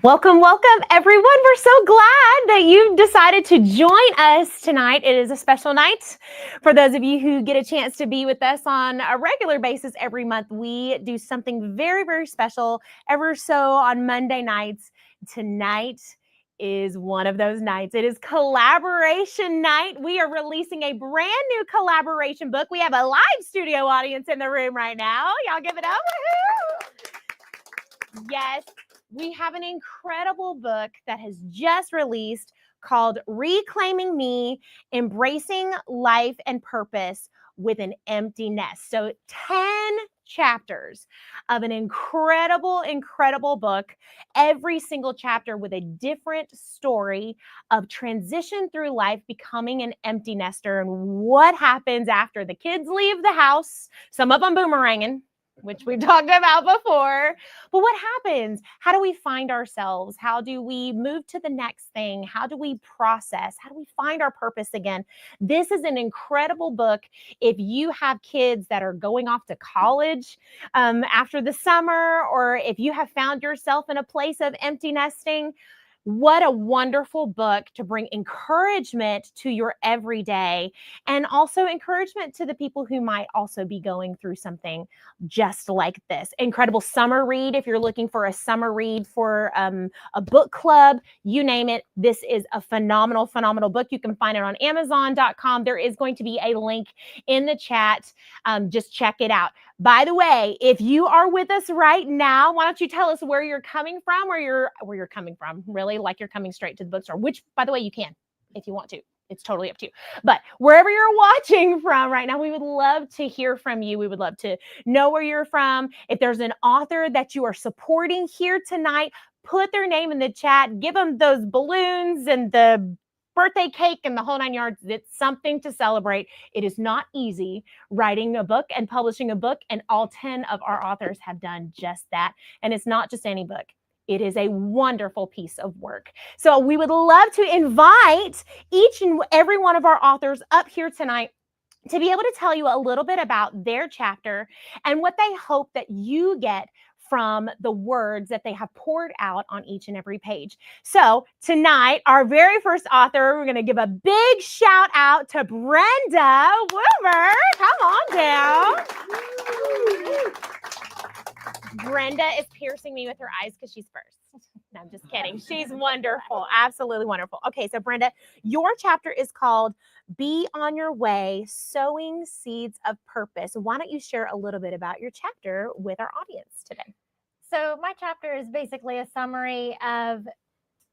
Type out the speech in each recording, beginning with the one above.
Welcome, welcome, everyone. We're so glad that you've decided to join us tonight. It is a special night. For those of you who get a chance to be with us on a regular basis every month, we do something very, very special ever so on Monday nights. Tonight is one of those nights. It is collaboration night. We are releasing a brand new collaboration book. We have a live studio audience in the room right now. Y'all give it up. Woo-hoo! Yes. We have an incredible book that has just released called Reclaiming Me, Embracing Life and Purpose with an Empty Nest. So 10 chapters of an incredible, incredible book, every single chapter with a different story of transition through life, becoming an empty nester, and what happens after the kids leave the house, some of them boomeranging, which we've talked about before. But what happens? How do we find ourselves? How do we move to the next thing? How do we process? How do we find our purpose again? This is an incredible book. If you have kids that are going off to college after the summer, or if you have found yourself in a place of empty nesting, what a wonderful book to bring encouragement to your everyday, and also encouragement to the people who might also be going through something just like this. Incredible summer read. If you're looking for a summer read for a book club, you name it, this is a phenomenal, phenomenal book. You can find it on Amazon.com. There is going to be a link in the chat. Just check it out. By the way, if you are with us right now, why don't you tell us where you're coming from, where you're coming from, really, like you're coming straight to the bookstore, which, by the way, you can if you want to. It's totally up to you. But wherever you're watching from right now, we would love to hear from you. We would love to know where you're from. If there's an author that you are supporting here tonight, put their name in the chat. Give them those balloons and the birthday cake and the whole 9 yards. It's something to celebrate. It is not easy writing a book and publishing a book, and all 10 of our authors have done just that. And it's not just any book. It is a wonderful piece of work. So we would love to invite each and every one of our authors up here tonight to be able to tell you a little bit about their chapter and what they hope that you get from the words that they have poured out on each and every page. So tonight, our very first author, we're going to give a big shout out to Brenda Woomer. Come on down. Brenda is piercing me with her eyes because she's first. No, I'm just kidding. She's wonderful. Absolutely wonderful. Okay, so Brenda, your chapter is called Be on Your Way, Sowing Seeds of Purpose. Why don't you share a little bit about your chapter with our audience today? So my chapter is basically a summary of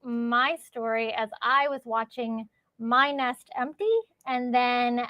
my story as I was watching my nest empty, and then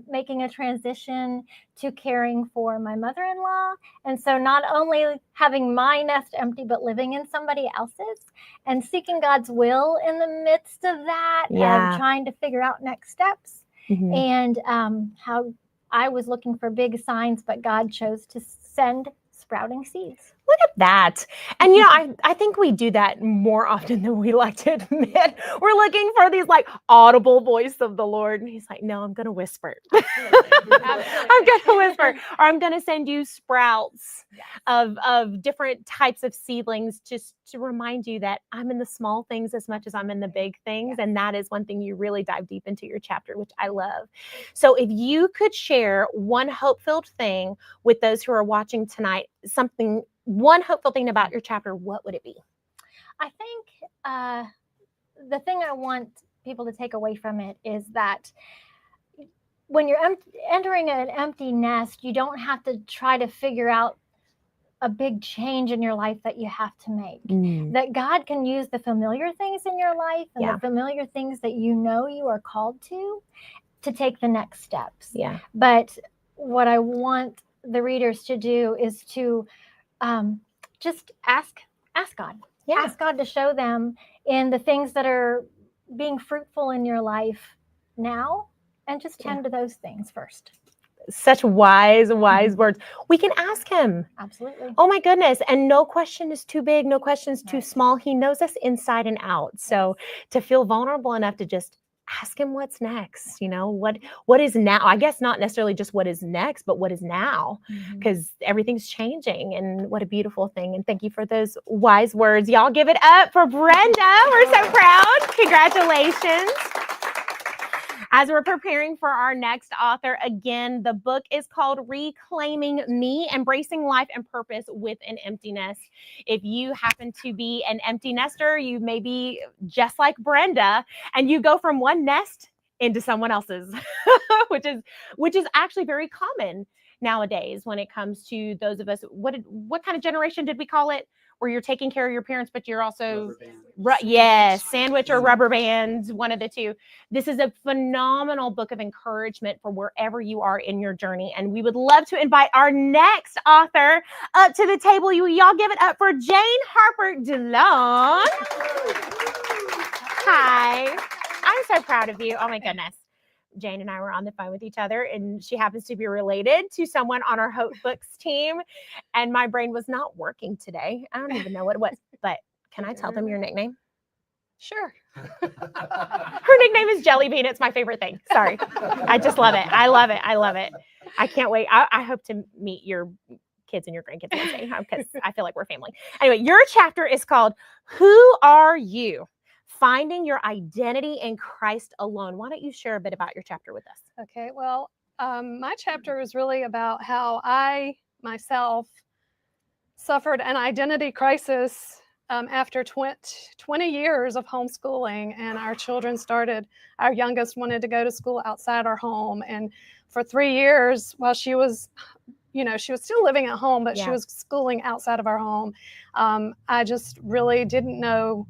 making a transition to caring for my mother-in-law. And so not only having my nest empty, but living in somebody else's and seeking God's will in the midst of that, and trying to figure out next steps. And how I was looking for big signs, but God chose to send sprouting seeds. Look at that. And, you know, I think we do that more often than we like to admit. We're looking for these like audible voice of the Lord. And he's like, no, I'm going to whisper. I'm going to whisper, or I'm going to send you sprouts of different types of seedlings, just to remind you that I'm in the small things as much as I'm in the big things. And that is one thing you really dive deep into your chapter, which I love. So if you could share one hope-filled thing with those who are watching tonight, one hopeful thing about your chapter, what would it be? I think the thing I want people to take away from it is that when you're entering an empty nest, you don't have to try to figure out a big change in your life that you have to make. That God can use the familiar things in your life and the familiar things that you know you are called to take the next steps. But what I want the readers to do is to just ask God. Ask God to show them in the things that are being fruitful in your life now, and just tend to those things first. Such wise words. We can ask him. Absolutely. Oh my goodness. And no question is too big. No question is too small. He knows us inside and out. So to feel vulnerable enough to just ask him what's next. What is now? I guess not necessarily just what is next, but what is now, because everything's changing, and what a beautiful thing. And thank you for those wise words. Y'all give it up for Brenda. We're so proud. Congratulations. As we're preparing for our next author, again, the book is called Reclaiming Me, Embracing Life and Purpose with an Empty Nest. If you happen to be an empty nester, you may be just like Brenda, and you go from one nest into someone else's, which is actually very common nowadays when it comes to those of us. What kind of generation did we call it? Where you're taking care of your parents, but you're also sandwich or rubber bands, one of the two. This is a phenomenal book of encouragement for wherever you are in your journey. And we would love to invite our next author up to the table. Y'all give it up for Jane Harper DeLong. Hi. I'm so proud of you. Oh my goodness. Jane and I were on the phone with each other, and she happens to be related to someone on our Hope Books team. And my brain was not working today. I don't even know what it was, but can I tell them your nickname? Sure. Her nickname is Jelly Bean. It's my favorite thing. Sorry. I just love it. I love it. I love it. I can't wait. I hope to meet your kids and your grandkids one day, because I feel like we're family. Anyway, your chapter is called Who Are You? Finding Your Identity in Christ Alone. Why don't you share a bit about your chapter with us? Okay, well, my chapter is really about how I myself suffered an identity crisis after 20 years of homeschooling, and our youngest wanted to go to school outside our home. And for 3 years, while she was still living at home, but she was schooling outside of our home, I just really didn't know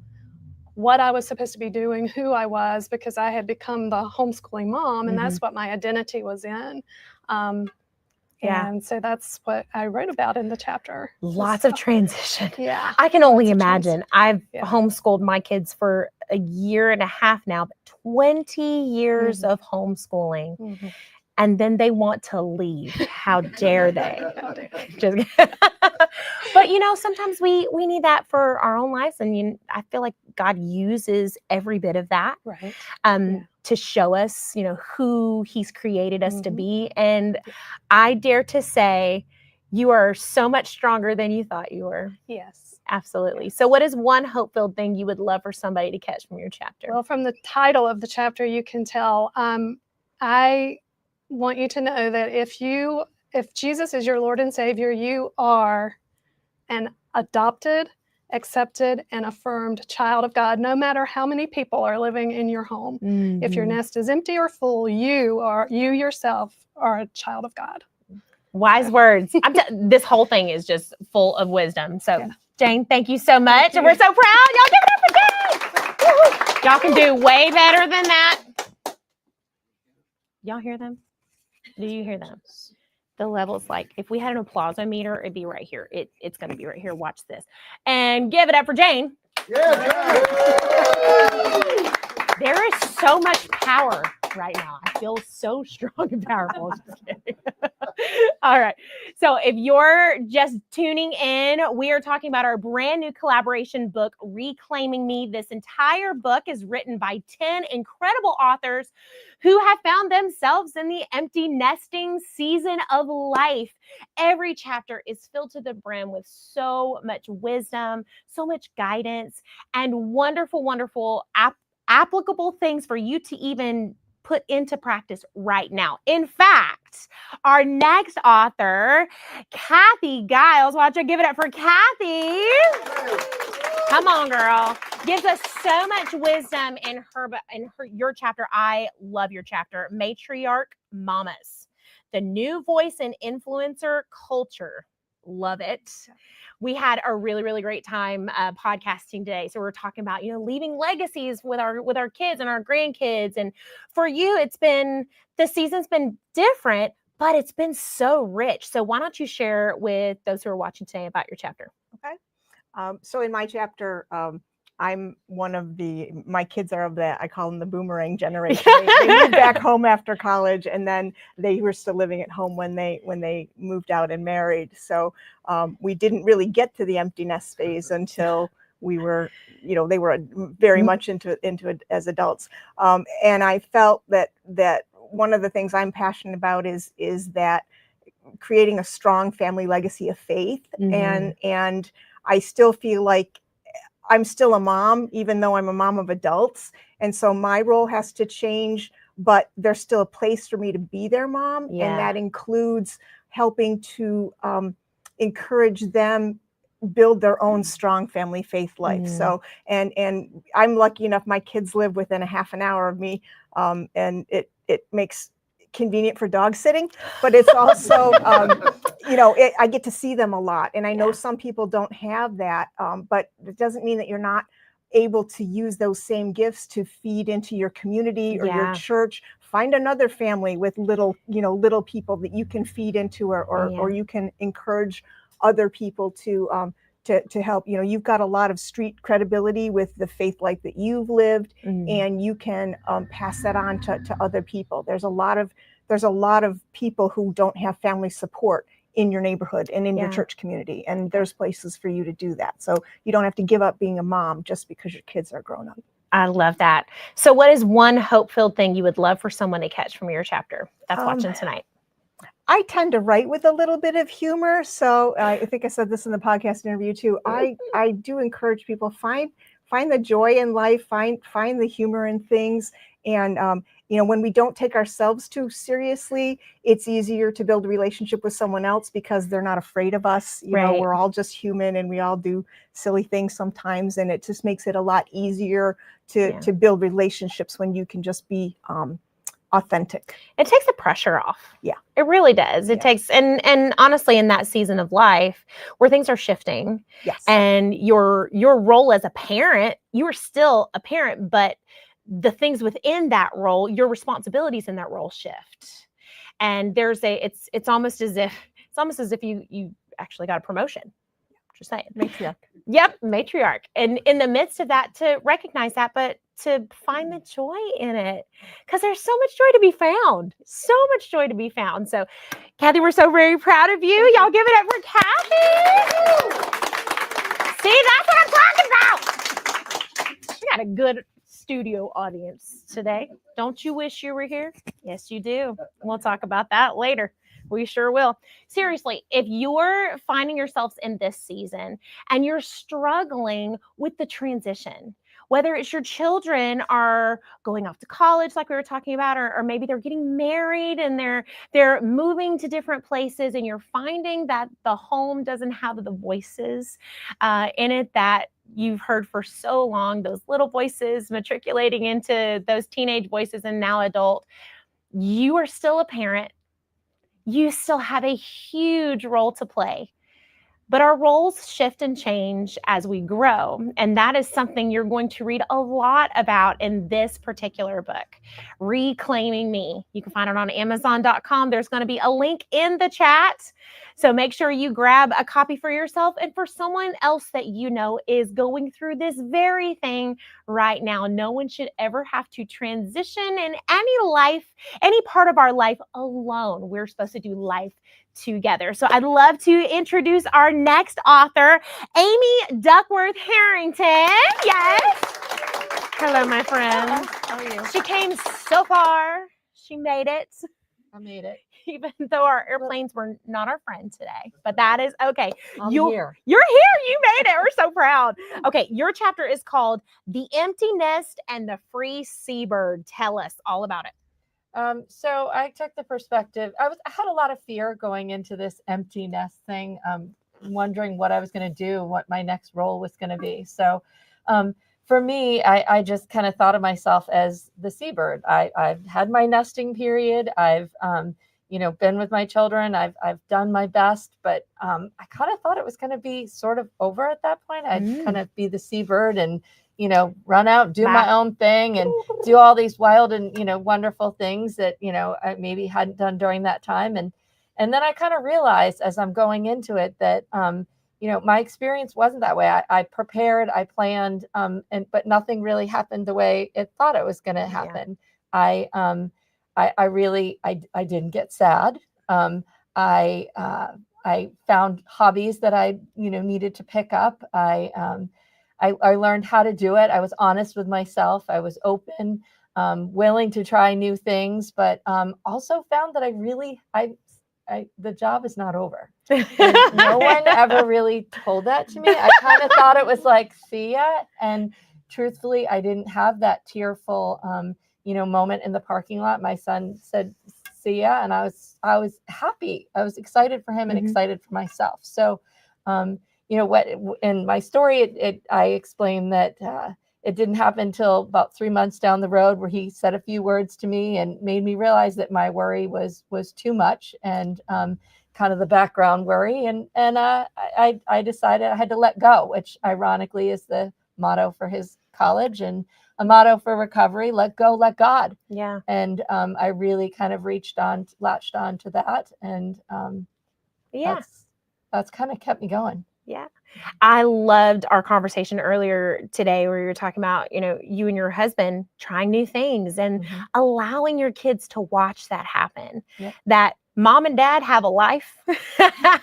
what I was supposed to be doing, who I was, because I had become the homeschooling mom, and that's what my identity was in. And so that's what I wrote about in the chapter. Lots of transition. Yeah. I can only imagine. I've homeschooled my kids for a year and a half now, but 20 years of homeschooling. And then they want to leave. How dare they? But sometimes we need that for our own lives, and I feel like God uses every bit of that, to show us, who He's created us to be. And I dare to say, you are so much stronger than you thought you were. Yes. Absolutely. So what is one hope-filled thing you would love for somebody to catch from your chapter? Well, from the title of the chapter, you can tell. I want you to know that if Jesus is your Lord and Savior, you are an adopted, accepted, and affirmed child of God, no matter how many people are living in your home. If your nest is empty or full, you yourself are a child of God. Wise words. This whole thing is just full of wisdom. So Jane, thank you so much. And we're so proud. Y'all give it up for Jane. Y'all can do way better than that. Y'all hear them? Do you hear them? The level's like, if we had an applause meter, it'd be right here. It's going to be right here. Watch this. And give it up for Jane. Yeah. There is so much power right now. I feel so strong and powerful. Just kidding. All right. So if you're just tuning in, we are talking about our brand new collaboration book, Reclaiming Me. This entire book is written by 10 incredible authors who have found themselves in the empty nesting season of life. Every chapter is filled to the brim with so much wisdom, so much guidance, and wonderful, wonderful applicable things for you to even put into practice right now. In fact, our next author, Kathy Giles, watch her, give it up for Kathy. Come on, girl. Gives us so much wisdom in your chapter. I love your chapter, Matriarch Mamas, the new voice in influencer culture. Love it. We had a really, really great time podcasting today. So we're talking about, leaving legacies with our kids and our grandkids. And for you, the season's been different, but it's been so rich. So why don't you share with those who are watching today about your chapter? Okay. So in my chapter, I'm one of my kids are of I call them the boomerang generation. They moved back home after college, and then they were still living at home when they moved out and married. So we didn't really get to the empty nest phase until we were, they were very much into it as adults. And I felt that one of the things I'm passionate about is that creating a strong family legacy of faith. And I still feel like I'm still a mom, even though I'm a mom of adults. And so my role has to change, but there's still a place for me to be their mom. Yeah. And that includes helping to encourage them build their own strong family faith life. So, and I'm lucky enough, my kids live within a half an hour of me. And it makes convenient for dog sitting, but it's also, I get to see them a lot. And I know some people don't have that, but it doesn't mean that you're not able to use those same gifts to feed into your community or your church. Find another family with little people that you can feed into, or you can encourage other people to help. You've got a lot of street credibility with the faith life that you've lived, and you can pass that on to other people. There's a lot of people who don't have family support in your neighborhood and in your church community, and there's places for you to do that. So you don't have to give up being a mom just because your kids are grown up. I love that. So what is one hope-filled thing you would love for someone to catch from your chapter that's watching tonight? I tend to write with a little bit of humor. So I think I said this in the podcast interview too. I do encourage people, find the joy in life, find the humor in things. And, when we don't take ourselves too seriously, it's easier to build a relationship with someone else because they're not afraid of us. We're all just human, and we all do silly things sometimes. And it just makes it a lot easier to build relationships when you can just be authentic. It takes the pressure off. Yeah, it really does. It takes, and honestly, in that season of life where things are shifting, and your role as a parent, you are still a parent, but the things within that role, your responsibilities in that role shift. And it's almost as if you actually got a promotion. Just saying. Matriarch. Yep, matriarch. And in the midst of that, to recognize that, but to find the joy in it, because there's so much joy to be found. So much joy to be found. So, Kathy, we're so very proud of you. Y'all give it up for Kathy. See, that's what I'm talking about. We got a good studio audience today. Don't you wish you were here? Yes, you do. We'll talk about that later. We sure will. Seriously, if you're finding yourselves in this season and you're struggling with the transition, whether it's your children are going off to college like we were talking about, or maybe they're getting married and they're moving to different places, and you're finding that the home doesn't have the voices in it that you've heard for so long, those little voices matriculating into those teenage voices and now adult, you are still a parent. You still have a huge role to play. But our roles shift and change as we grow. And that is something you're going to read a lot about in this particular book, Reclaiming Me. You can find it on Amazon.com. There's going to be a link in the chat. So make sure you grab a copy for yourself and for someone else that you know is going through this very thing right now. No one should ever have to transition in any part of our life alone. We're supposed to do life together. So I'd love to introduce our next author, Amy Duckworth Harrington. Yes. Hello, my friend. How are you? She came so far. She made it. I made it. Even though our airplanes were not our friend today, but that is okay. I'm here. You're here. You made it. We're so proud. Okay. Your chapter is called The Empty Nest and the Free Seabird. Tell us all about it. So I took the perspective. I had a lot of fear going into this empty nest thing, wondering what I was going to do, what my next role was going to be. So for me, I just kind of thought of myself as the seabird. I've had my nesting period. I've been with my children. I've done my best, but I kind of thought it was going to be sort of over at that point. I'd kind of be the seabird and run out, do my own thing, and do all these wild and wonderful things that I maybe hadn't done during that time. And then I kind of realized as I'm going into it that my experience wasn't that way. I prepared, I planned, but nothing really happened the way it thought it was going to happen. Yeah. I didn't get sad. I found hobbies that I needed to pick up. I learned how to do it. I was honest with myself. I was open, willing to try new things, but also found that the job is not over. And no one ever really told that to me. I kind of thought it was like, see ya. And truthfully, I didn't have that tearful, moment in the parking lot. My son said, see ya. And I was happy. I was excited for him and excited for myself. So, what in my story, I explained that it didn't happen until about 3 months down the road where he said a few words to me and made me realize that my worry was too much, and kind of the background worry. And I decided I had to let go, which ironically is the motto for his college and a motto for recovery: let go, let God. Yeah. And I really kind of latched on to that. And that's kind of kept me going. Yeah. I loved our conversation earlier today where you were talking about, you and your husband trying new things and allowing your kids to watch that happen. Yep. That mom and dad have a life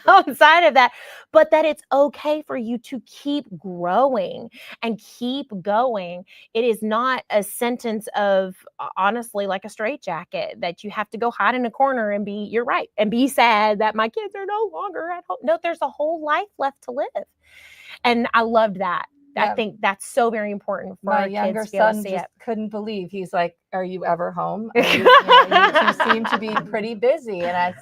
outside of that, but that it's okay for you to keep growing and keep going. It is not a sentence of, honestly, like a straitjacket that you have to go hide in a corner and you're right, and be sad that my kids are no longer at home. No, there's a whole life left to live. And I loved that. Yeah. I think that's so very important for my our younger kids to be able to son see just it. couldn't believe. He's like, are you ever home? You two seem to be pretty busy. And I,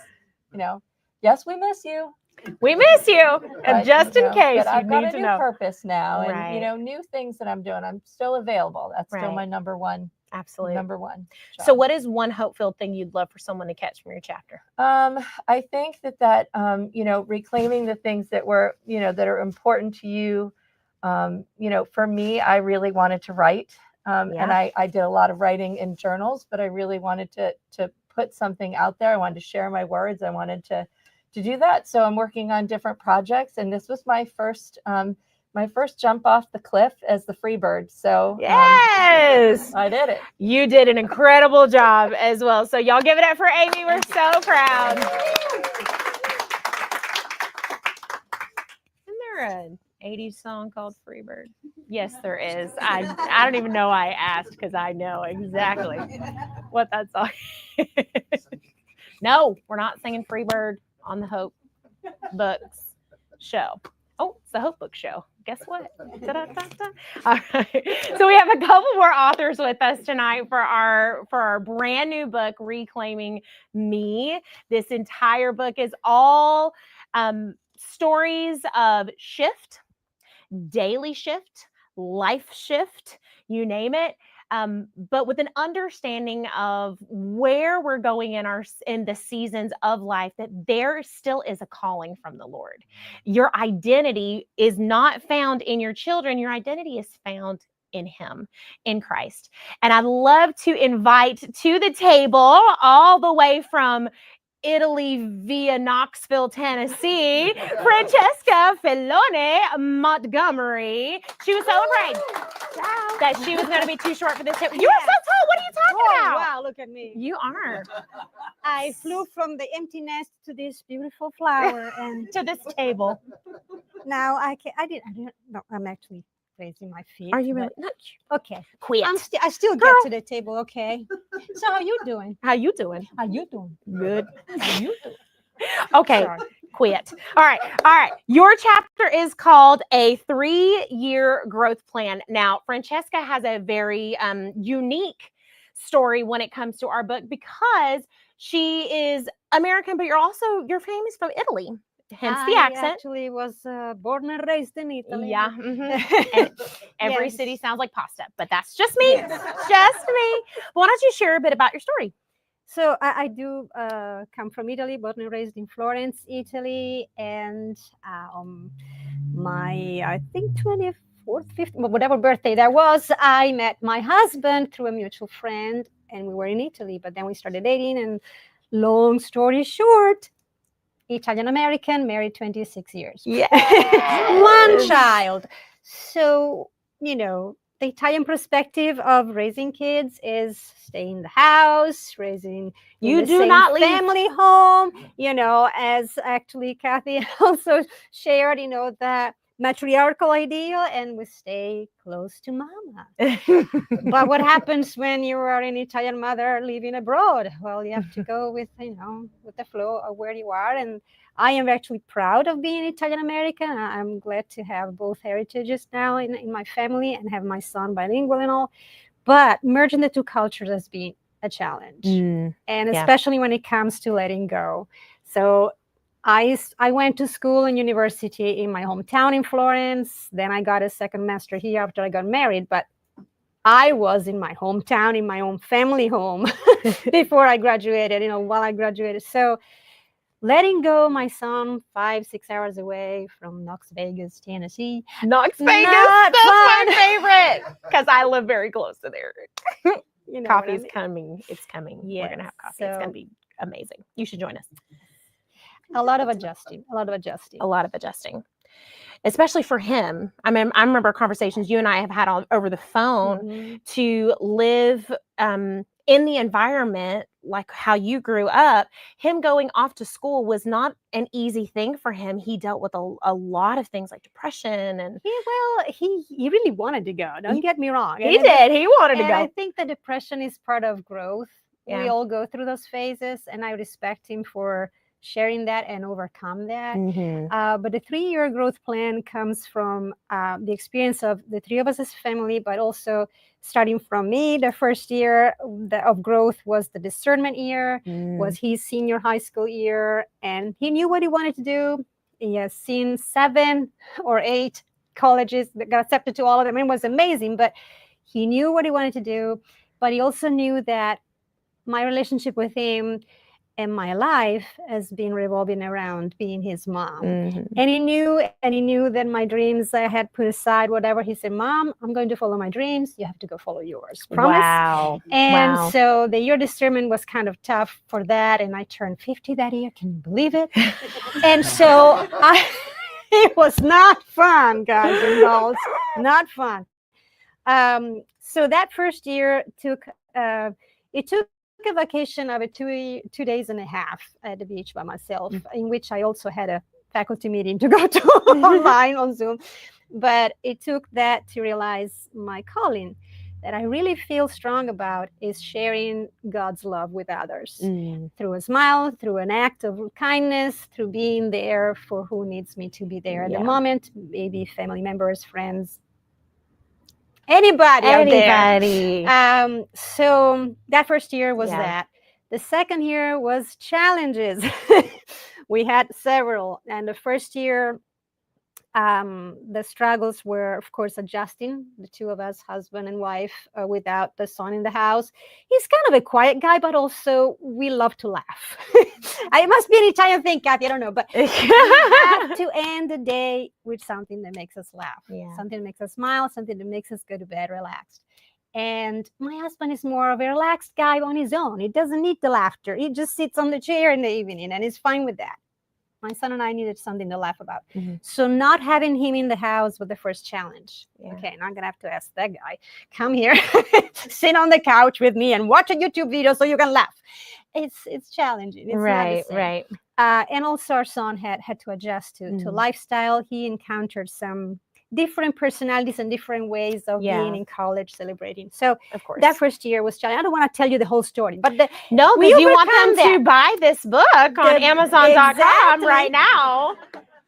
yes, we miss you. We miss you. And But, just in case but you I've got need a to new know. purpose now, and Right. new things that I'm doing. I'm still available. That's still Right. my number one Absolutely. job. So what is one hope-filled thing you'd love for someone to catch from your chapter? I think that reclaiming the things that were, that are important to you. For me, I really wanted to write. And I did a lot of writing in journals, but I really wanted to put something out there. I wanted to share my words. I wanted to do that. So I'm working on different projects, and this was my first jump off the cliff as the free bird. So yes, I did it. You did an incredible job as well. So y'all give it up for Amy. We're so proud. Isn't there an 80s song called Freebird? Yes, there is. I don't even know why I asked, because I know exactly what that song is. No, we're not singing Freebird on the Hope Books show. Oh, it's the Hope Book show. Guess what? Da-da-da-da. All right. So we have a couple more authors with us tonight for our brand new book, Reclaiming Me. This entire book is all stories of shift, daily shift, life shift, you name it. But with an understanding of where we're going in the seasons of life, that there still is a calling from the Lord. Your identity is not found in your children. Your identity is found in Him, in Christ. And I'd love to invite to the table, all the way from Italy via Knoxville, Tennessee, Francesca Filone Montgomery. She was so afraid that she was going to be too short for this table. You are so tall. What are you talking about? Wow, look at me. You are. I flew from the empty nest to this beautiful flower, and To this table. now I didn't. No, I'm actually raising my feet. Are you really? but- No, Okay. quit. I still Girl. get to the table. Okay. So how you doing? How you doing? How you doing? Good. How you doing? Okay. Sorry. Quit. All right. Your chapter is called A 3-Year Growth Plan. Now, Francesca has a very unique story when it comes to our book, because she is American, but you're famous from Italy, hence the I accent. actually was born and raised in Italy. Yeah. And every Yes. city sounds like pasta, but that's just me. Yes. Just me. Why don't you share a bit about your story? So I do come from Italy, born and raised in Florence, Italy, and my, I think, 24th, 50th, whatever birthday that was, I met my husband through a mutual friend, and we were in Italy, but then we started dating, and long story short, Italian-American, married 26 years. One child. So, the Italian perspective of raising kids is stay in the house, raising in You the do same not leave. family home, as actually Kathy also shared, that matriarchal ideal, and we stay close to mama. But what happens when you are an Italian mother living abroad? Well, you have to go with, with the flow of where you are. And I am actually proud of being Italian American. I'm glad to have both heritages now in my family and have my son bilingual and all. But merging the two cultures has been a challenge, and especially when it comes to letting go. So I went to school and university in my hometown in Florence. Then I got a second master here after I got married. But I was in my hometown, in my own family home before I graduated, while I graduated. So letting go my son 5-6 hours away from Knox Vegas, Tennessee. Knox Vegas, Not that's fun. my favorite because I live very close to there. You know what Coffee I is mean? coming. It's coming. We're Yes, gonna have coffee. It's so- gonna be amazing. You should join us. A lot of adjusting. A lot of adjusting, especially for him. I mean, I remember conversations you and I have had over the phone Mhm. to live in the environment like how you grew up. Him going off to school was not an easy thing for him. He dealt with a lot of things like depression, and He really wanted to go. Don't get me wrong. he did. He wanted to And I go. think the depression is part of growth. We Yeah. all go through those phases, and I respect him for sharing that and overcome that. Mhm. But the 3-year growth plan comes from the experience of the three of us as family, but also starting from me. The first year of growth was the discernment year, was his senior high school year, and he knew what he wanted to do. He has seen 7 or 8 colleges that got accepted to all of them. It was amazing, but he knew what he wanted to do. But he also knew that my relationship with him and my life has been revolving around being his mom. Mhm. And he knew that my dreams I had put aside, whatever. He said, Mom, I'm going to follow my dreams. You have to go follow yours. Promise? Wow. And Wow. so the year discernment was kind of tough for that. And I turned 50 that year. Can you believe it? And so it was not fun, guys and dolls. Not fun. So that first year took a vacation of 2 days and a half at the beach by myself, in which I also had a faculty meeting to go to online on Zoom. But it took that to realize my calling that I really feel strong about is sharing God's love with others through a smile, through an act of kindness, through being there for who needs me to be there at the moment, maybe family members, friends, anybody out there. Anybody. So that first year was Yeah. that. The second year was challenges. We had several. And the first year, the struggles were, of course, adjusting, the two of us, husband and wife, without the son in the house. He's kind of a quiet guy, but also we love to laugh. It must be an Italian thing, Kathy, I don't know, but we have to end the day with something that makes us laugh, Yeah. something that makes us smile, something that makes us go to bed relaxed. And my husband is more of a relaxed guy on his own. He doesn't need the laughter. He just sits on the chair in the evening and is fine with that. My son and I needed something to laugh about. Mhm. So not having him in the house was the first challenge. Yeah. Okay, now I'm going to have to ask that guy, come here, sit on the couch with me and watch a YouTube video so you can laugh. It's challenging. It's not the Right, same. right. And also our son had to adjust to lifestyle. He encountered some different personalities and different ways of being in college, celebrating. So Of course. that first year was challenging. I don't want to tell you the whole story, but No, we because you want them overcome to buy this book on Amazon.com Exactly. right now.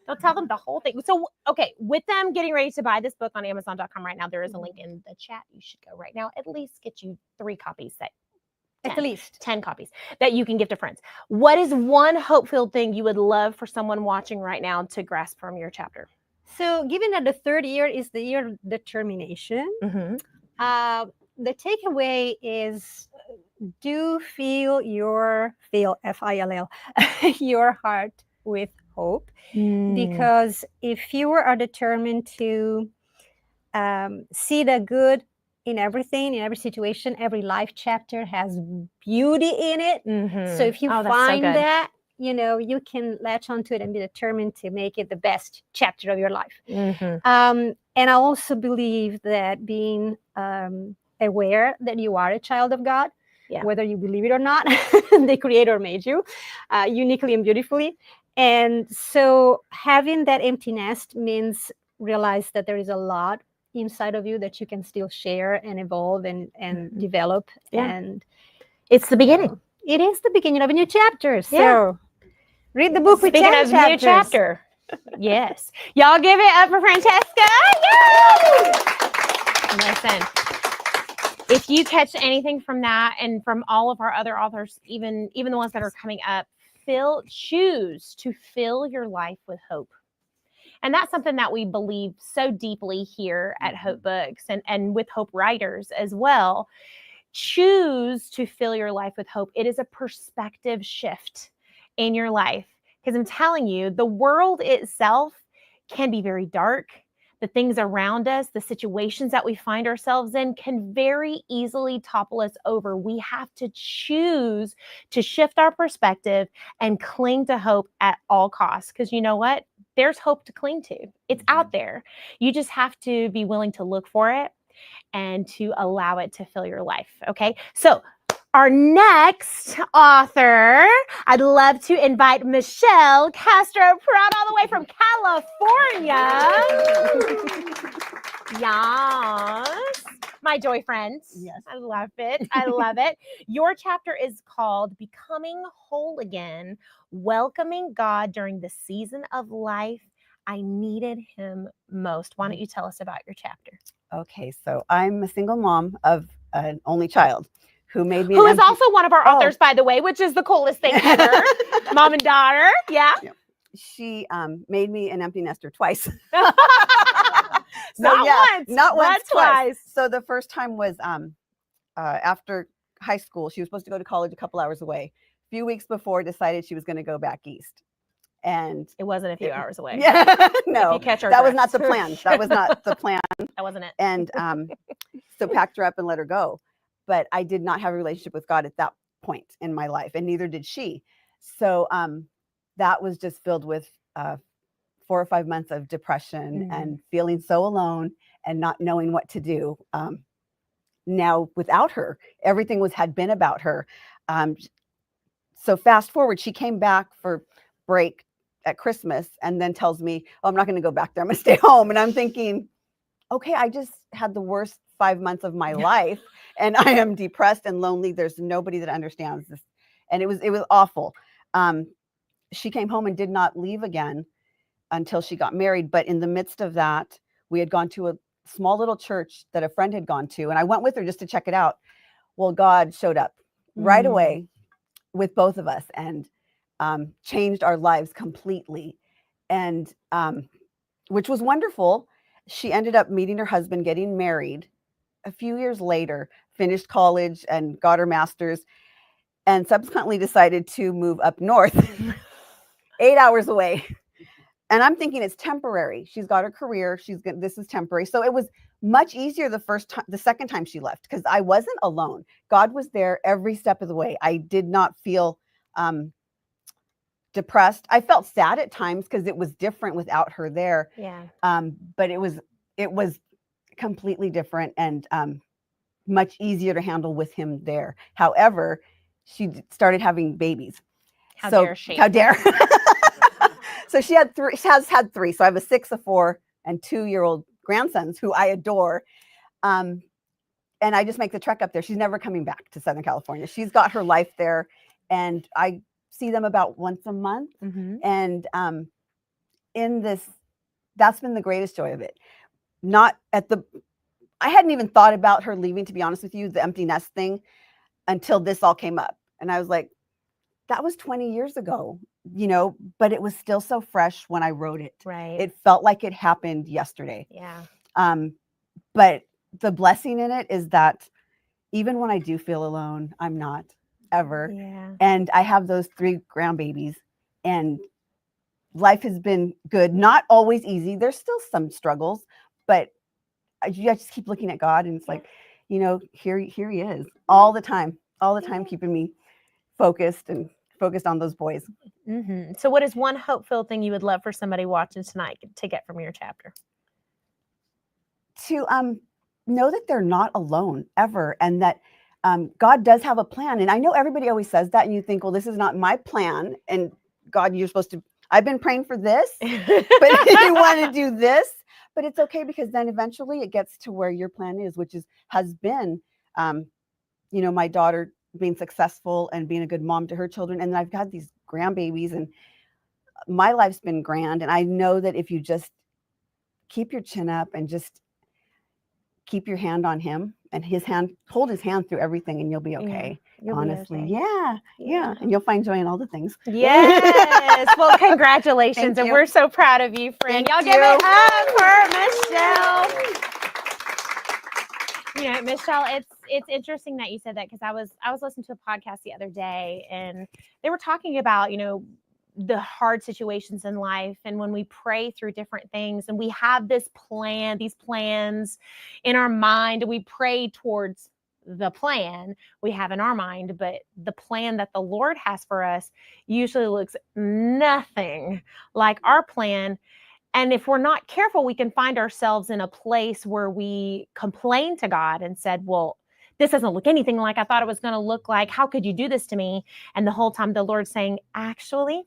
Don't tell them the whole thing. So, okay, with them getting ready to buy this book on Amazon.com right now, there is a link in the chat. You should go right now. At least get you 3 copies. at least 10 copies that you can give to friends. What is one hope-filled thing you would love for someone watching right now to grasp from your chapter? so given that the third year is the year of determination, Mm-hmm. the takeaway is do fill F-I-L-L, your heart with hope. Because if you are determined to see the good in everything, in every situation, every life chapter has beauty in it. Mm-hmm. So if you that's find good. that, you can latch onto it and be determined to make it the best chapter of your life. Mm-hmm. And I also believe that being aware that you are a child of God, whether you believe it or not, the Creator made you uniquely and beautifully. And so having that empty nest means realize that there is a lot inside of you that you can still share and evolve and Mhm. develop. Yeah. And It's the beginning. it is the beginning of a new chapter. So Yeah. read the book with Speaking 10 of chapters. new chapter. Yes. Y'all give it up for Francesca. Yay! Listen, if you catch anything from that and from all of our other authors, even the ones that are coming up, choose to fill your life with hope. And that's something that we believe so deeply here at Hope Books and with Hope Writers as well. Choose to fill your life with hope. It is a perspective shift in your life. Because I'm telling you, the world itself can be very dark. The things around us, the situations that we find ourselves in can very easily topple us over. We have to choose to shift our perspective and cling to hope at all costs. Because you know what? There's hope to cling to. It's out there. You just have to be willing to look for it and to allow it to fill your life. Okay. So our next author, I'd love to invite Michelle Castro Proud all the way from California. Yes. My joy friends. Yes. I love it. I love it. Your chapter is called Becoming Whole Again, Welcoming God During the Season of Life I Needed Him Most. Why don't you tell us about your chapter? Okay, so I'm a single mom of an only child who made me Who an is also one of our Oh. authors, by the way, which is the coolest thing ever. Mom and daughter. Yeah. She made me an empty nester twice. Not once, not once, but twice. So the first time was after high school. She was supposed to go to college a couple hours away. A few weeks before, decided she was going to go back east. And It wasn't a few hours away. yeah, If no, you catch our that was drift. not the plan. That was not the plan. That wasn't it. And so packed her up and let her go. But I did not have a relationship with God at that point in my life, and neither did she. So that was just filled with 4 or 5 months of depression and feeling so alone and not knowing what to do. Now without her, everything had been about her. So fast forward, she came back for break at Christmas and then tells me, "Oh, I'm not going to go back there. I'm going to stay home." And I'm thinking, okay, I just had the worst 5 months of my life and I am depressed and lonely. There's nobody that understands this. And it was awful. She came home and did not leave again until she got married. But in the midst of that, we had gone to a small little church that a friend had gone to. And I went with her just to check it out. Well, God showed up right away with both of us and changed our lives completely. And which was wonderful. She ended up meeting her husband, getting married a few years later, finished college and got her master's, and subsequently decided to move up north 8 hours away. And I'm thinking it's temporary. She's got her career. This is temporary. So it was much easier the second time she left, because I wasn't alone. God was there every step of the way. I did not feel depressed. I felt sad at times because it was different without her there. Yeah. But it was completely different and much easier to handle with him there. However, she started having babies. How dare she? How dare. So she has had 3. So I have a 6, a 4, and 2-year-old grandsons who I adore. And I just make the trek up there. She's never coming back to Southern California. She's got her life there. And I see them about once a month. And that's been the greatest joy of it. I hadn't even thought about her leaving, to be honest with you, the empty nest thing, until this all came up. And I was like, that was 20 years ago, but it was still so fresh when I wrote it. Right. It felt like it happened yesterday. Yeah. But the blessing in it is that even when I do feel alone, I'm not ever. Yeah. And I have those 3 grandbabies, and life has been good. Not always easy. There's still some struggles, but I just keep looking at God, and it's like, here he is all the time, keeping me focused on those boys. So what is one hope-filled thing you would love for somebody watching tonight to get from your chapter? To know that they're not alone ever, and that God does have a plan. And I know everybody always says that, and you think, well, this is not my plan. And God, I've been praying for this, but you want to do this. but it's okay because then eventually it gets to where your plan is, which has been, my daughter being successful and being a good mom to her children. And I've got these grandbabies and my life's been grand. And I know that if you just keep your chin up and just keep your hand on him and hold his hand through everything and you'll be okay. You'll be Honestly. okay. Yeah. And you'll find joy in all the things. Yes. Well, congratulations. Thank And you. we're so proud of you, friend. Thank Y'all give it you. up for Michelle. Michelle, it's interesting that you said that because I was listening to a podcast the other day and they were talking about, the hard situations in life. And when we pray through different things and we have these plans in our mind, we pray towards the plan we have in our mind, but the plan that the Lord has for us usually looks nothing like our plan. And if we're not careful, we can find ourselves in a place where we complain to God and said, well, this doesn't look anything like I thought it was going to look like. How could you do this to me? And the whole time the Lord's saying, actually,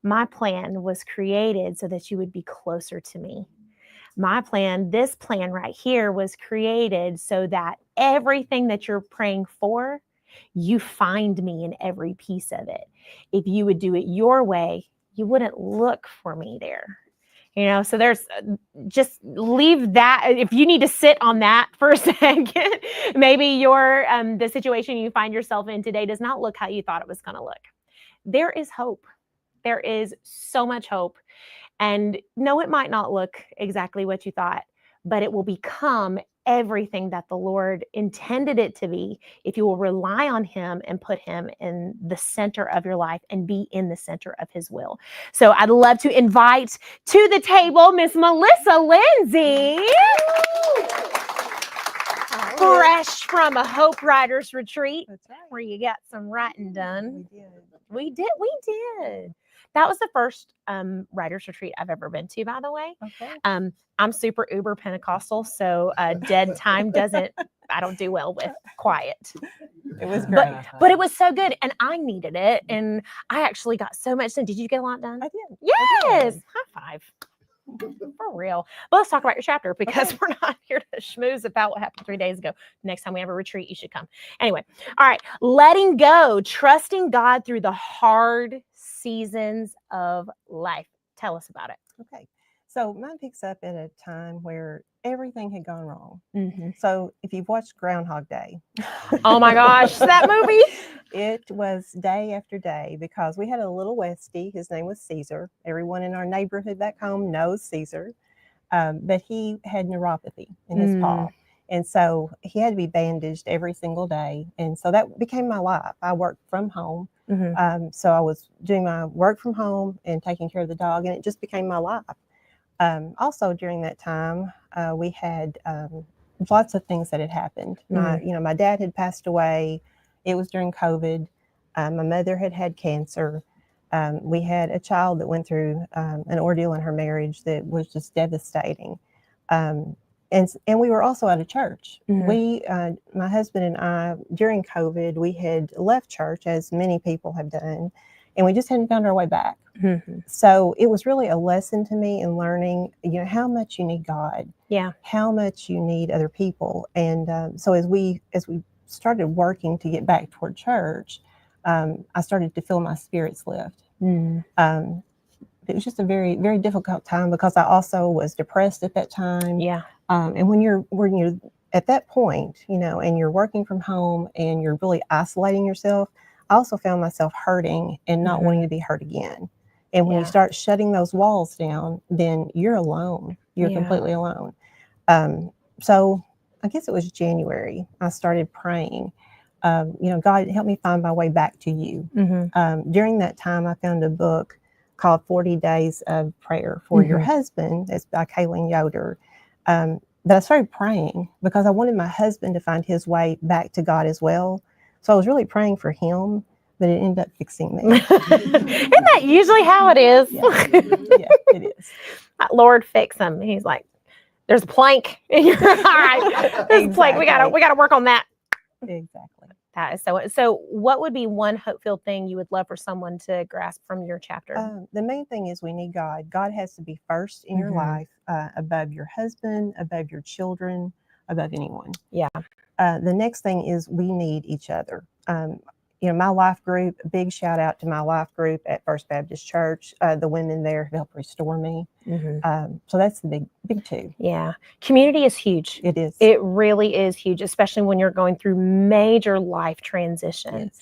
my plan was created so that you would be closer to me. This plan right here was created so that everything that you're praying for, you find me in every piece of it. If you would do it your way, you wouldn't look for me there. So there's just leave that. If you need to sit on that for a second, maybe the situation you find yourself in today does not look how you thought it was going to look. There is hope. There is so much hope. And no, it might not look exactly what you thought, but it will become everything that the Lord intended it to be if you will rely on him and put him in the center of your life and be in the center of his will. So I'd love to invite to the table Miss Melissa Lindsay. Fresh from a Hope Writers Retreat. That's right. Where you got some writing done. We did. We did. That was the first writers retreat I've ever been to, by the way. Okay. I'm super uber Pentecostal, so dead time I don't do well with quiet. It was great. But it was so good, and I needed it, and I actually got so much done. Did you get a lot done? I did. Yes. High five. For real. Well, let's talk about your chapter because we're not here to schmooze about what happened 3 days ago. Next time we have a retreat, you should come. Anyway, all right. Letting go, trusting God through the hard seasons of life. Tell us about it. Okay. So mine picks up at a time where everything had gone wrong. Mm-hmm. So if you've watched Groundhog Day. Oh my gosh, that movie. It was day after day because we had a little Westie. His name was Caesar. Everyone in our neighborhood back home knows Caesar. But he had neuropathy in his paw. And so he had to be bandaged every single day. And so that became my life. I worked from home. Mm-hmm. So I was doing my work from home and taking care of the dog, and it just became my life. Also during that time, we had lots of things that had happened. My dad had passed away. It was during COVID. My mother had cancer. We had a child that went through an ordeal in her marriage that was just devastating. And we were also at a church. Mm-hmm. My husband and I, during COVID, we had left church, as many people have done, and we just hadn't found our way back. Mm-hmm. So it was really a lesson to me in learning, how much you need God, how much you need other people. And so as we started working to get back toward church, I started to feel my spirits lift. It was just a very, very difficult time because I also was depressed at that time. Yeah. And when you're at that point, and you're working from home and you're really isolating yourself, I also found myself hurting and not wanting to be hurt again. And when you start shutting those walls down, then you're alone. You're completely alone. So I guess it was January. I started praying, God, help me find my way back to you. Mm-hmm. During that time, I found a book called 40 Days of Prayer for Your Husband. It's by Kaylin Yoder. But I started praying because I wanted my husband to find his way back to God as well. So I was really praying for him, but it ended up fixing me. Isn't that usually how it is? Yeah, it is. Lord, fix him. He's like, there's a plank in your eye. There's a plank. We gotta work on that. Exactly. That is so. What would be one hope-filled thing you would love for someone to grasp from your chapter? The main thing is we need God. God has to be first in your Mhm. life, above your husband, above your children, above anyone. Yeah. The next thing is we need each other. My life group, big shout out to my life group at First Baptist Church. The women there have helped restore me. So that's the big two. Yeah. Community is huge. It is. It really is huge, especially when you're going through major life transition. Yes.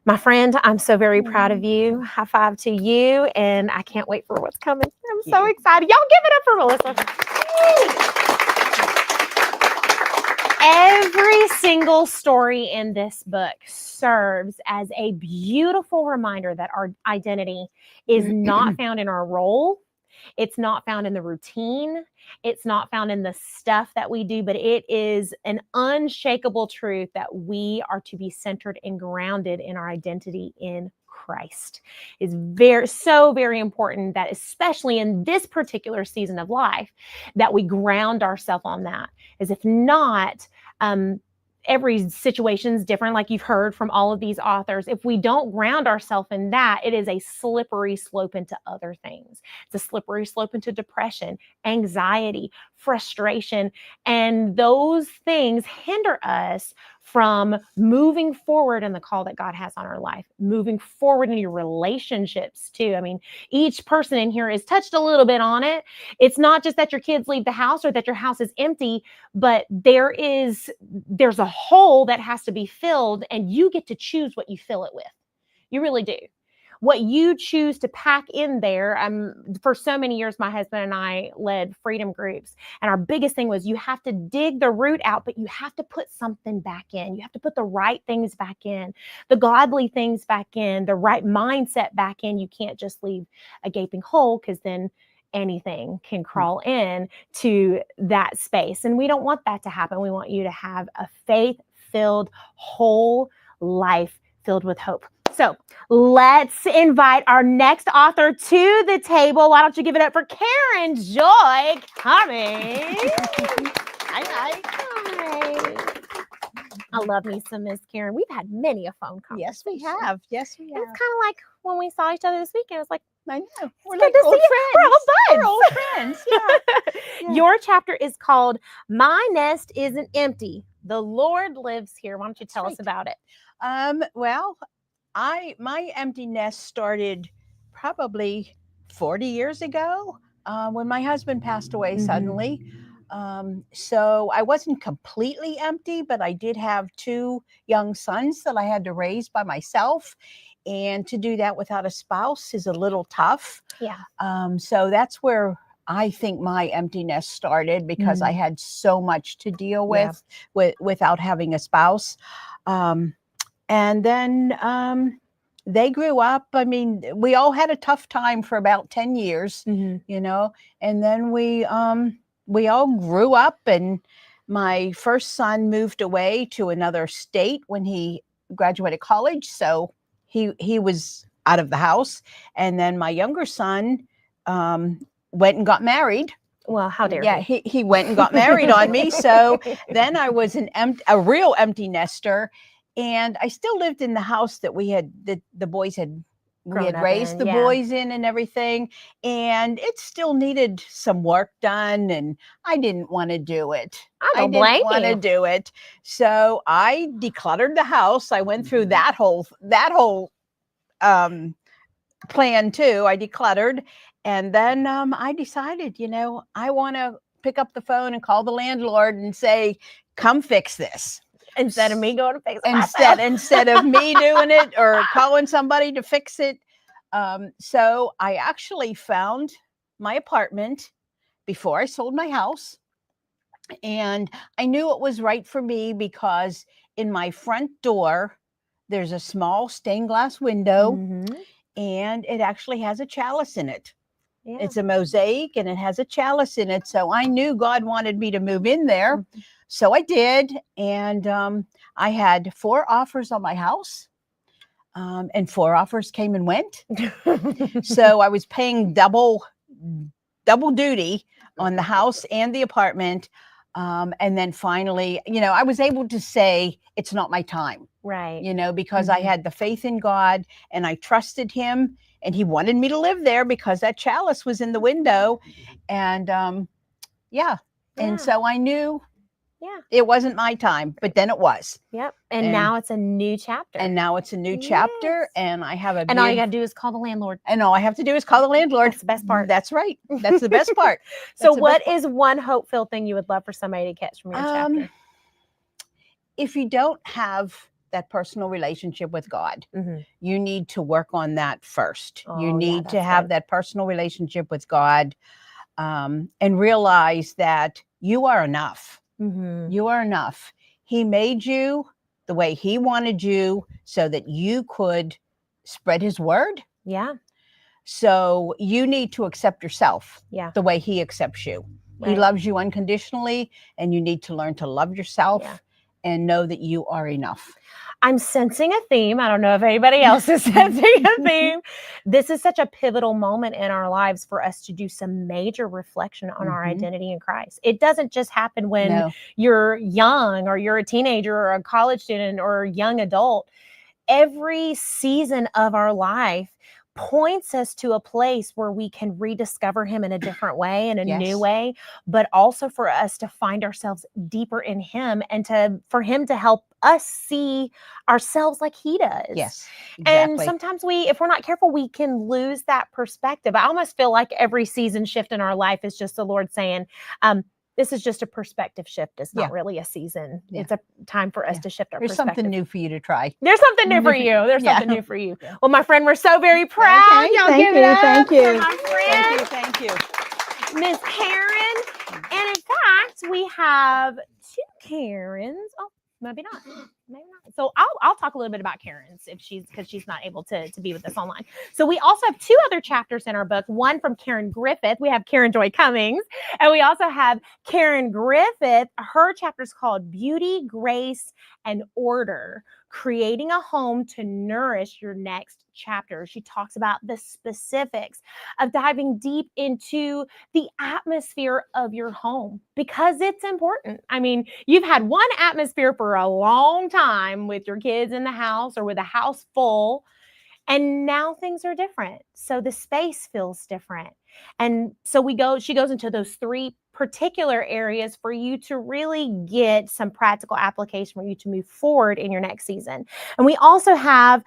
My friend, I'm so very proud of you. High five to you. And I can't wait for what's coming. I'm so excited. Y'all give it up for Melissa. Every single story in this book serves as a beautiful reminder that our identity is not found in our role. It's not found in the routine. It's not found in the stuff that we do, but it is an unshakable truth that we are to be centered and grounded in our identity in Christ. It's very important that, especially in this particular season of life, that we ground ourselves on that. As if not, every situation is different, like you've heard from all of these authors. If we don't ground ourselves in that, it is a slippery slope into other things. It's a slippery slope into depression, anxiety, frustration, and those things hinder us from moving forward in the call that God has on our life, moving forward in your relationships too. I mean, each person in here is touched a little bit on it. It's not just that your kids leave the house or that your house is empty, but there's a hole that has to be filled, and you get to choose what you fill it with. You really do. What you choose to pack in there. For so many years, my husband and I led freedom groups, and our biggest thing was you have to dig the root out, but you have to put something back in. You have to put the right things back in, the godly things back in, the right mindset back in. You can't just leave a gaping hole, because then anything can crawl in to that space. And we don't want that to happen. We want you to have a faith-filled, whole life filled with hope. So let's invite our next author to the table. Why don't you give it up for Karen Joy Cummings? Hi. I love me some Miss Karen. We've had many a phone conversation. Yes, we have. Yes, we It's have. kind of like when we saw each other this weekend. It was like, I know. We're good like to old see you. We're all friends. We're buds. old friends. Yeah. Yeah. Your chapter is called My Nest Isn't Empty. The Lord Lives Here. Why don't you tell us about it? Well, my empty nest started probably 40 years ago when my husband passed away suddenly. So I wasn't completely empty, but I did have 2 young sons that I had to raise by myself. And to do that without a spouse is a little tough. Yeah. So that's where I think my emptiness started, because I had so much to deal with without having a spouse. And then they grew up. I mean, we all had a tough time for about 10 years, you know, and then we all grew up, and my first son moved away to another state when he graduated college. So he was out of the house. And then my younger son went and got married. Well, how dare he? He went and got married on me. So then I was a real empty nester. And I still lived in the house that we had, the boys had, we had raised the boys in and everything. And it still needed some work done. And I didn't want to do it. I didn't want to do it. So I decluttered the house. I went through that whole plan too. I decluttered. And then I decided, you know, I want to pick up the phone and call the landlord and say, come fix this. Instead of me going to fix it instead of me doing it or calling somebody to fix it. So I actually found my apartment before I sold my house. And I knew it was right for me because in my front door, there's a small stained glass window and it actually has a chalice in it. Yeah. It's a mosaic and it has a chalice in it. So I knew God wanted me to move in there. So I did. And I had 4 offers on my house. And 4 offers came and went. So I was paying double duty on the house and the apartment. And then finally, you know, I was able to say, it's not my time. Right. you know, because I Mhm. had the faith in God and I trusted him, and he wanted me to live there because that chalice was in the window. And yeah. Yeah. And so I knew Yeah. it wasn't my time, but then it was. Yep. And, And- now it's a new chapter. And now it's a new chapter, Yes. and I have a And all you big- got to do is call the landlord. and all I have to do is call the landlord. That's the best part. That's right. That's the best part. So, That's the what best part. is one hope-filled thing you would love for somebody to catch from your chapter? If you don't have that personal relationship with God, Mhm. you need to work on that first. Oh, You yeah, need to that's have good. that personal relationship with God, and realize that you are enough. Mhm. You are enough. He made you the way he wanted you so that you could spread his word. Yeah. So you need to accept yourself Yeah. the way he accepts you. He Right. loves you unconditionally, and you need to learn to love yourself Yeah. and know that you are enough. I'm sensing a theme. I don't know if anybody else is sensing a theme. This is such a pivotal moment in our lives for us to do some major reflection on our Mhm. identity in Christ. It doesn't just happen when No. you're young or you're a teenager or a college student or a young adult. Every season of our life points us to a place where we can rediscover him in a different way, in a new Yes. way, but also for us to find ourselves deeper in him and for him to help us see ourselves like he does. Yes. And Exactly. sometimes if we're not careful, we can lose that perspective. I almost feel like every season shift in our life is just the Lord saying, this is just a perspective shift. It's not Yeah. really a season. Yeah. It's a time for us Yeah. to shift our There's perspective. something new for you to try. There's something new for you. There's Yeah. something new for you. Yeah. Well, my friend, we're so very proud. Okay, Y'all thank give you, it up thank for you. my friend, Thank you. Miss Karen. And in fact, we have two Karens. Oh, maybe not. Maybe not. So I'll talk a little bit about Karen's because she's not able to be with us online. So we also have two other chapters in our book. One from Karen Griffith. We have Karen Joy Cummings, and we also have Karen Griffith. Her chapter is called Beauty, Grace, and Order: Creating a Home to Nourish Your Next Chapter. She talks about the specifics of diving deep into the atmosphere of your home because it's important. I mean, you've had one atmosphere for a long time with your kids in the house or with a house full, and now things are different. So the space feels different. And so she goes into those three particular areas for you to really get some practical application for you to move forward in your next season. And we also have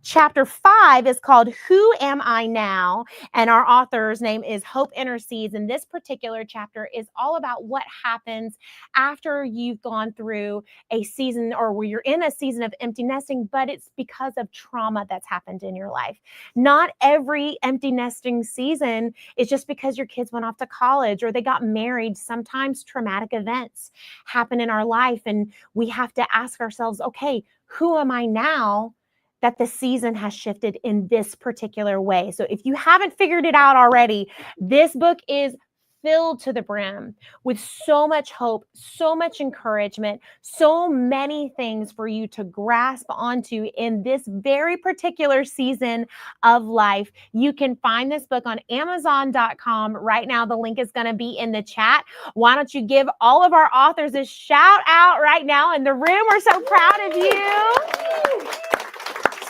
chapter 5 is called Who Am I Now? And our author's name is Hope Intercedes. And this particular chapter is all about what happens after you've gone through a season or where you're in a season of empty nesting, but it's because of trauma that's happened in your life. Not every empty nesting season is just because your kids went off to college or they got married. Sometimes traumatic events happen in our life, and we have to ask ourselves, okay, who am I now that the season has shifted in this particular way? So if you haven't figured it out already, this book is filled to the brim with so much hope, so much encouragement, so many things for you to grasp onto in this very particular season of life. You can find this book on Amazon.com right now. The link is going to be in the chat. Why don't you give all of our authors a shout out right now in the room? We're so proud of you.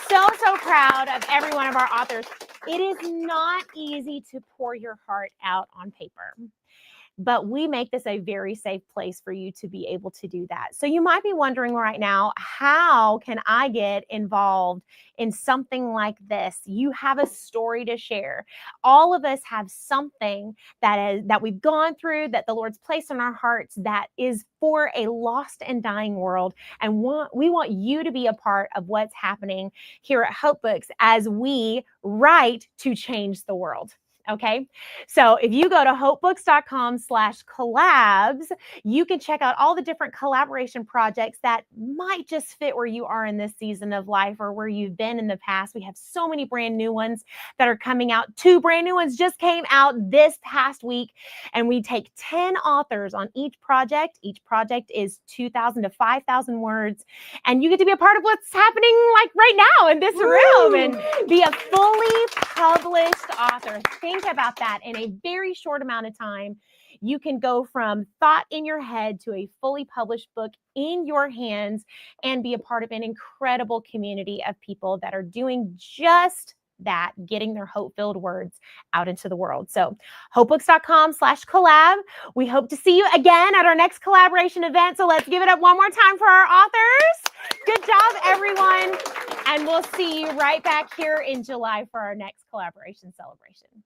So proud of every one of our authors. It is not easy to pour your heart out on paper, but we make this a very safe place for you to be able to do that. So you might be wondering right now, how can I get involved in something like this? You have a story to share. All of us have something that we've gone through, that the Lord's placed in our hearts, that is for a lost and dying world. And we want you to be a part of what's happening here at Hope Books as we write to change the world. Okay, so if you go to hopebooks.com/collabs, you can check out all the different collaboration projects that might just fit where you are in this season of life or where you've been in the past. We have so many brand new ones that are coming out. 2 brand new ones just came out this past week, and we take 10 authors on each project. Each project is 2,000 to 5,000 words, and you get to be a part of what's happening like right now in this room and be a fully published author. Think think about that. In a very short amount of time, you can go from thought in your head to a fully published book in your hands and be a part of an incredible community of people that are doing just that, getting their hope-filled words out into the world. So hopebooks.com/collab. We hope to see you again at our next collaboration event. So let's give it up one more time for our authors. Good job, everyone. And we'll see you right back here in July for our next collaboration celebration.